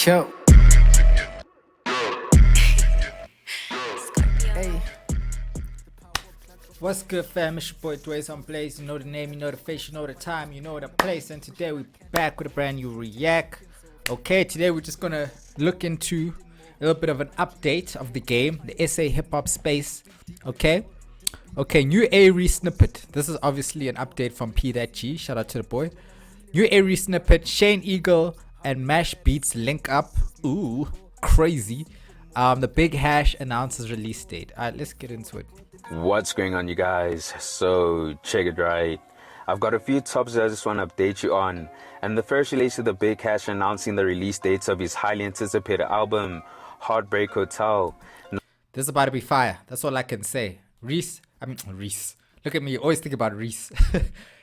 Yo. Hey. What's good, fam? It's your boy Dwayze on Blaze. You know the name, you know the face, you know the time, you know the place. And today we're back with a brand new react. Okay, today we're just gonna look into a little bit of an update of the game, the SA hip hop space. Okay, new A-Reece Snippet. This is obviously an update from pthvtg. Shout out to the boy. New A-Reece Snippet. Shane Eagle and Mashbeatz link up. Ooh, crazy. The Big Hash announces release date. Alright, let's get into it. What's going on, you guys? So check it right. I've got a few topics I just want to update you on. And the first relates to the Big Hash announcing the release dates of his highly anticipated album, Heartbreak Hotel. This is about to be fire. That's all I can say. Reese. Look at me. You always think about Reese.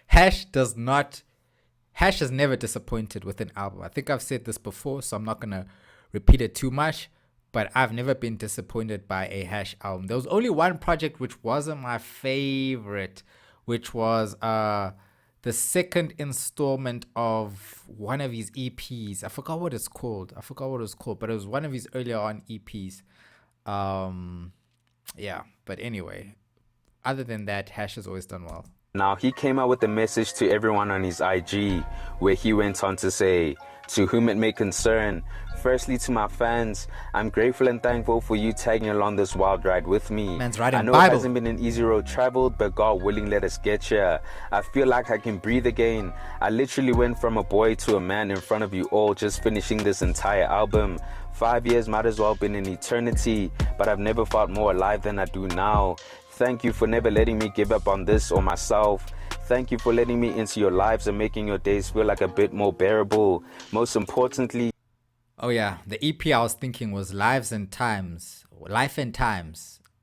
Hash has never disappointed with an album. I think I've said this before, so I'm not going to repeat it too much. But I've never been disappointed by a Hash album. There was only one project which wasn't my favorite, which was the second installment of one of his EPs. I forgot what it's called. But it was one of his earlier on EPs. Yeah, but anyway, other than that, Hash has always done well. Now, he came out with a message to everyone on his IG where he went on to say, "To whom it may concern, firstly to my fans, I'm grateful and thankful for you tagging along this wild ride with me. Man's writing I know Bible. It hasn't been an easy road traveled, but God willing, let us get here. I feel like I can breathe again. I literally went from a boy to a man in front of you all, just finishing this entire album. 5 years might as well have been an eternity, but I've never felt more alive than I do now. Thank you for never letting me give up on this or myself. Thank you for letting me into your lives and making your days feel like a bit more bearable. Most importantly..." Oh yeah, the EP I was thinking was Life and Times.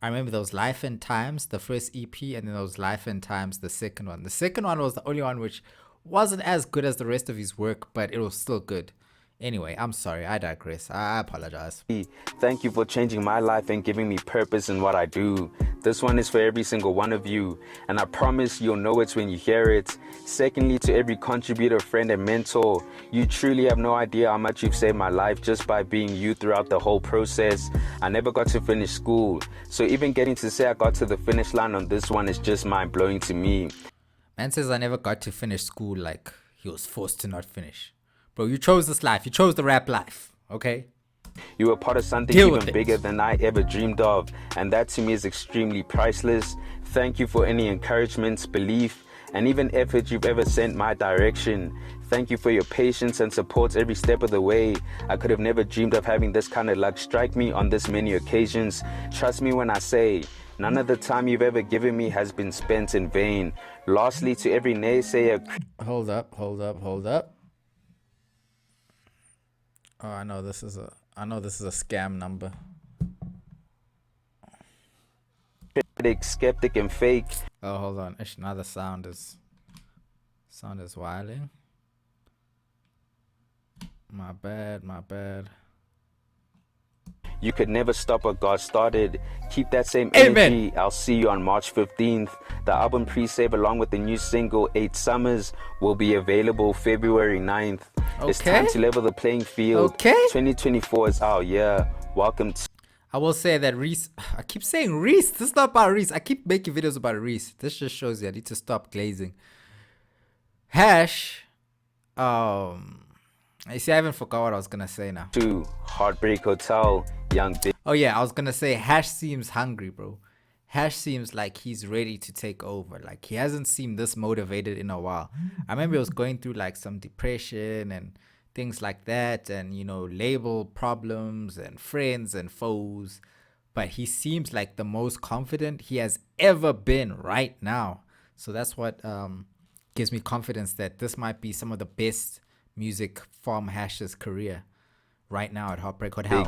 I remember those Life and Times, the first EP, and then those Life and Times, the second one. The second one was the only one which wasn't as good as the rest of his work, but it was still good. Anyway, I'm sorry, I digress. I apologize. Thank you for changing my life and giving me purpose in what I do. This one is for every single one of you, and I promise you'll know it when you hear it. Secondly, to every contributor, friend, and mentor, you truly have no idea how much you've saved my life just by being you throughout the whole process. I never got to finish school, so even getting to say I got to the finish line on this one is just mind-blowing to me. Man says I never got to finish school like he was forced to not finish. Bro, you chose this life. You chose the rap life, okay? You were part of something even bigger than I ever dreamed of, and that to me is extremely priceless. Thank you for any encouragement, belief, and even effort you've ever sent my direction. Thank you for your patience and support every step of the way. I could have never dreamed of having this kind of luck strike me on this many occasions. Trust me when I say, none of the time you've ever given me has been spent in vain. Lastly, to every naysayer... Hold up. Oh, I know this is a scam number. Critic, skeptic, and fake. Oh, hold on. Now the sound is wilding. My bad. You could never stop what God started. Keep that same energy. Amen. I'll see you on March 15th. The album pre-save along with the new single 8 Summers will be available February 9th. Okay. It's time to level the playing field. Okay. 2024 is our year. Welcome to... I will say that Reese... I keep saying Reese. This is not about Reese. I keep making videos about Reese. This just shows you I need to stop glazing. Hash... You see, I even forgot what I was gonna say now. To Heartbreak Hotel, Young Big. Oh yeah, I was gonna say Hash seems hungry, bro. Hash seems like he's ready to take over. Like, he hasn't seemed this motivated in a while. I remember he was going through like some depression and things like that, and you know, label problems and friends and foes. But he seems like the most confident he has ever been right now. So that's what gives me confidence that this might be some of the best music from Hash's career right now at Heartbreak Hotel.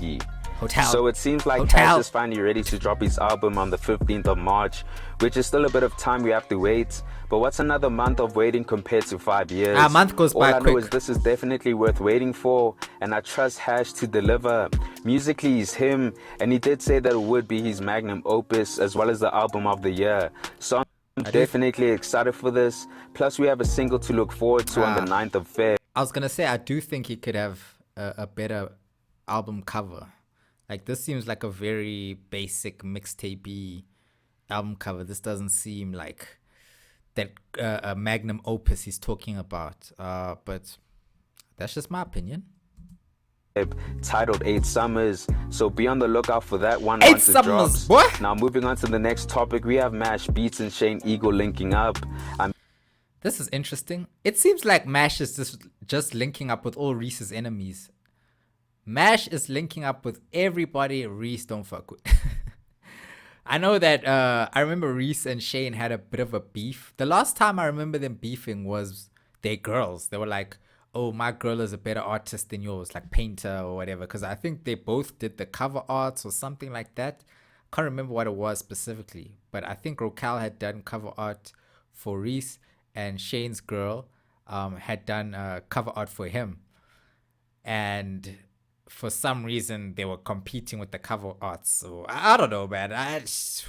So it seems like Hash is finally ready to drop his album on the 15th of March, which is still a bit of time we have to wait. But what's another month of waiting compared to 5 years? A month goes by quick. All I know is this is definitely worth waiting for, and I trust Hash to deliver. Musically, he's him, and he did say that it would be his magnum opus as well as the album of the year. So I'm definitely excited for this. Plus, we have a single to look forward to on the 9th of Feb. I was gonna say, I do think he could have a better album cover. Like, this seems like a very basic mixtape album cover. This doesn't seem like that a magnum opus he's talking about. But that's just my opinion. Titled 8 Summers, so be on the lookout for that one 8 once it Summers, drops. boy. Now moving on to the next topic, we have Mashbeatz and Shane Eagle linking up. This is interesting. It seems like Mash is just linking up with all Reece's enemies. Mash is linking up with everybody Reece don't fuck with. I know that I remember Reece and Shane had a bit of a beef. The last time I remember them beefing was their girls. They were like, oh, my girl is a better artist than yours, like painter or whatever. Because I think they both did the cover arts or something like that. Can't remember what it was specifically. But I think Rocal had done cover art for Reece, and Shane's girl had done cover art for him. And for some reason, they were competing with the cover arts. So I don't know, man.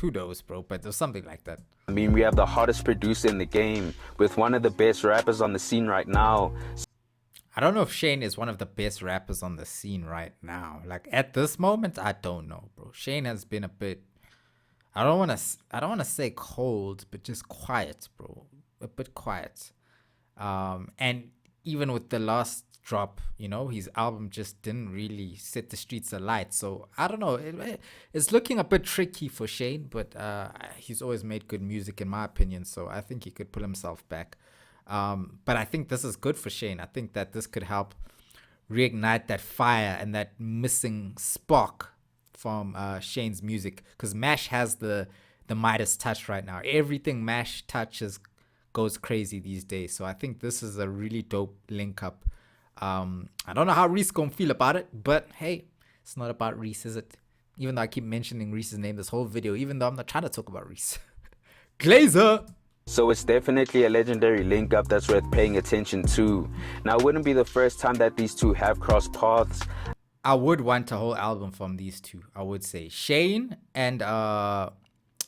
Who knows, bro? But there's something like that. I mean, we have the hottest producer in the game with one of the best rappers on the scene right now. I don't know if Shane is one of the best rappers on the scene right now. Like, at this moment, I don't know, bro. Shane has been a bit, I don't want to say cold, but just quiet, bro. A bit quiet. And even with the last drop, you know, his album just didn't really set the streets alight. So I don't know. It's looking a bit tricky for Shane, but he's always made good music in my opinion. So I think he could pull himself back. But I think this is good for Shane. I think that this could help reignite that fire and that missing spark from Shane's music, because Mash has the Midas touch right now. Everything Mash touches goes crazy these days. So I think this is a really dope link up. I don't know how Reece gonna feel about it, but hey, it's not about Reece, is it? Even though I keep mentioning Reece's name this whole video, even though I'm not trying to talk about Reece. Glazer! So it's definitely a legendary link up that's worth paying attention to. Now, it wouldn't be the first time that these two have crossed paths. I would want a whole album from these two. I would say Shane and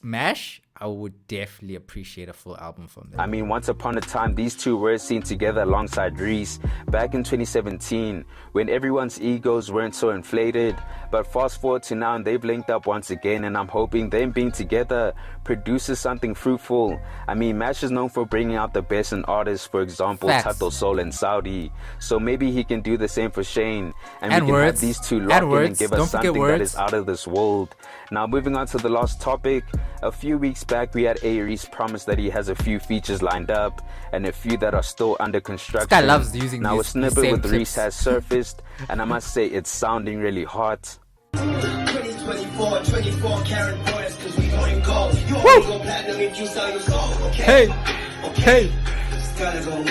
Mash, I would definitely appreciate a full album from them. I mean, once upon a time, these two were seen together alongside Reece back in 2017 when everyone's egos weren't so inflated. But fast forward to now and they've linked up once again, and I'm hoping them being together produces something fruitful. I mean, Mash is known for bringing out the best in artists, for example, Tato Soul and Saudi. So maybe he can do the same for Shane, and we can have these two lock in and give us something that is out of this world. Now, moving on to the last topic. A few weeks back, we had A-Reece promise that he has a few features lined up and a few that are still under construction. This guy loves using now, these, a snippet with Reece has surfaced, and I must say it's sounding really hot. 24 karat boys, cause we going gold. You only go platinum if you sell your soul, okay? Hey! Gotta go up.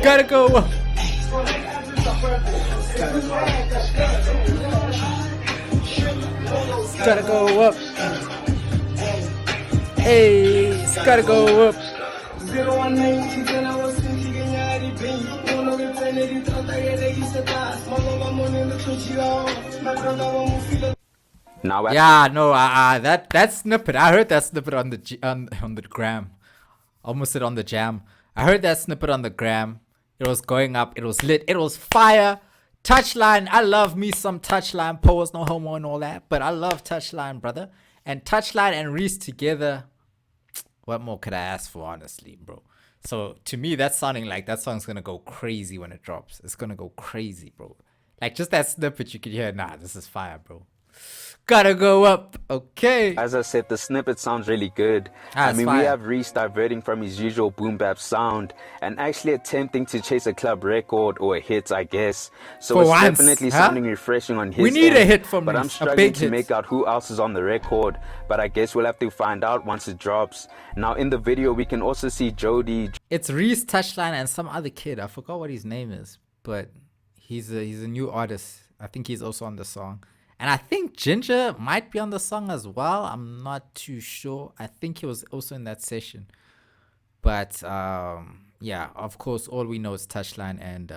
Gotta go up! Gotta go up! Hey, it's gotta go up! Now, yeah, no, that snippet, I heard that snippet on the gram. Almost said on the jam. I heard that snippet on the gram. It was going up. It was lit. It was fire. Touchline. I love me some Touchline. Pose, no homo and all that. But I love Touchline, brother. And Touchline and Reece together. What more could I ask for, honestly, bro? So to me, that's sounding like that song's going to go crazy when it drops. It's going to go crazy, bro. Like just that snippet you could hear. Nah, this is fire, bro. Gotta go up. Okay. As I said, the snippet sounds really good. I mean, we have Reece diverting from his usual boom bap sound and actually attempting to chase a club record or a hit, I guess. So for it's once, definitely sounding refreshing on his We need end, a hit from but Reece, I'm struggling to make out who else is on the record. But I guess we'll have to find out once it drops. Now, in the video, we can also see JODY. It's Reece, Touchline, and some other kid. I forgot what his name is, but he's a new artist. I think he's also on the song. And I think Ginger might be on the song as well. I'm not too sure. I think he was also in that session. But yeah, of course, all we know is Touchline and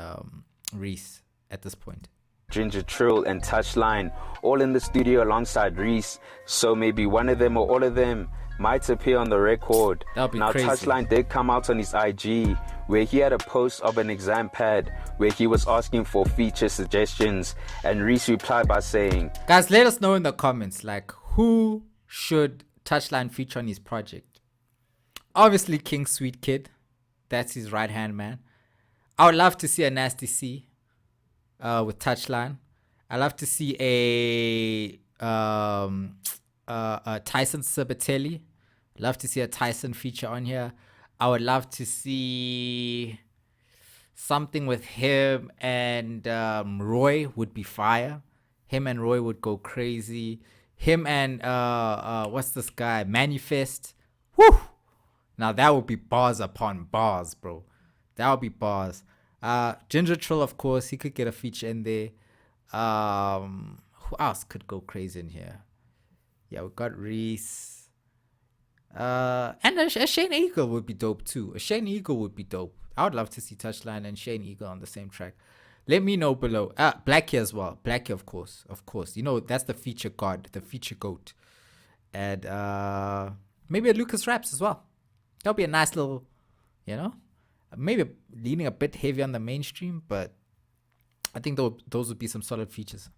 Reece at this point. Ginger, TRILL, and Touchline all in the studio alongside Reece. So maybe one of them or all of them might appear on the record. That'd be now, crazy. Touchline did come out on his IG where he had a post of an exam pad where he was asking for feature suggestions, and Reece replied by saying, guys, let us know in the comments, like, who should Touchline feature on his project? Obviously, King Sweet Kid. That's his right-hand man. I would love to see a Nasty C with Touchline. I love to see a Tyson Sabatelli. Love to see a Tyson feature on here. I would love to see something with him and Roy would be fire. Him and Roy would go crazy. Him and what's this guy? Manifest. Woo! Now that would be bars upon bars, bro. That would be bars. Ginger Trill, of course, he could get a feature in there. Who else could go crazy in here? Yeah, we got Reece. And a Shane Eagle would be dope too. A Shane Eagle would be dope. I would love to see Touchline and Shane Eagle on the same track. Let me know below. Blackie as well. Blackie, of course. Of course. You know, that's the feature god, the feature goat. And maybe a Lucas Raps as well. That'll be a nice little, you know, maybe leaning a bit heavy on the mainstream, but I think those would be some solid features.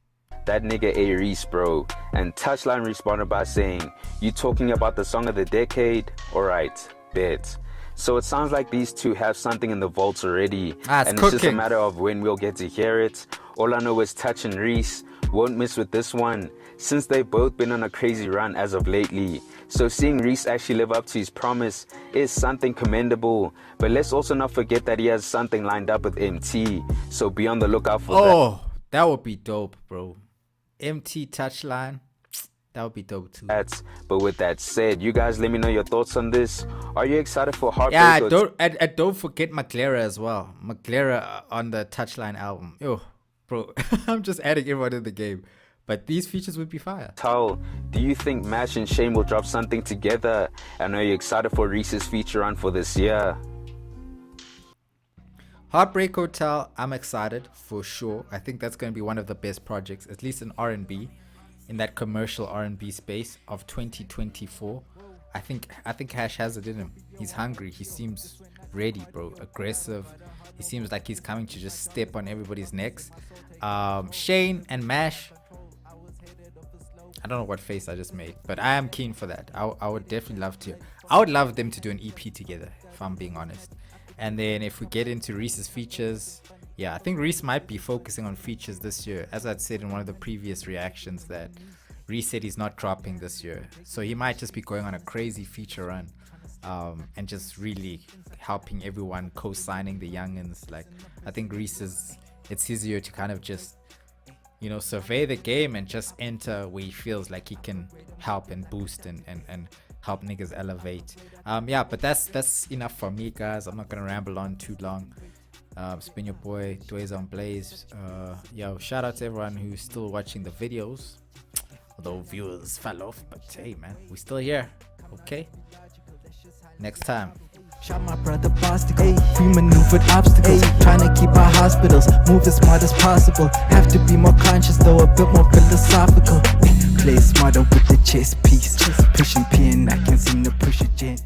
that nigga A-Reece, bro. And Touchline responded by saying, you talking about the song of the decade? Alright, bet. So it sounds like these two have something in the vaults already, and it's just a matter of when we'll get to hear it. All I know is Touch and Reece won't miss with this one, since they've both been on a crazy run as of lately. So seeing Reece actually live up to his promise is something commendable. But let's also not forget that he has something lined up with MT, so be on the lookout for that. Oh, that would be dope, bro. MT Touchline, that would be dope too. But with that said, you guys let me know your thoughts on this. Are you excited for Heartbreak? Yeah, don't forget Maglera as well. Maglera on the Touchline album. Yo, bro, I'm just adding everyone in the game. But these features would be fire. TRILL, do you think Mash and Shane will drop something together? And are you excited for Reece's feature run for this year? Heartbreak Hotel, I'm excited for sure. I think that's going to be one of the best projects, at least in R&B, in that commercial R&B space of 2024. I think Hash has it in him. He's hungry. He seems ready, bro. Aggressive. He seems like he's coming to just step on everybody's necks. Shane and Mash, I don't know what face I just made, but I am keen for that. I would definitely love to. I would love them to do an EP together, if I'm being honest. And then if we get into Reece's features, yeah, I think Reece might be focusing on features this year. As I'd said in one of the previous reactions, that Reece said he's not dropping this year. So he might just be going on a crazy feature run, and just really helping everyone, co-signing the youngins. Like, I think Reece it's his year to kind of just, you know, survey the game and just enter where he feels like he can help and boost and help niggas elevate. Yeah, but that's enough for me, guys. I'm not gonna ramble on too long. It's been your boy Dwayze on Blaze. Yo, shout out to everyone who's still watching the videos, although viewers fell off, but hey man, we still here. Okay, next time. Shot my brother Boston, we maneuvered obstacles, trying to keep our hospitals move as smart as possible. Have to be more conscious though, a bit more philosophical. Play smarter with the chess piece, pushing P and I can't seem to push it yet.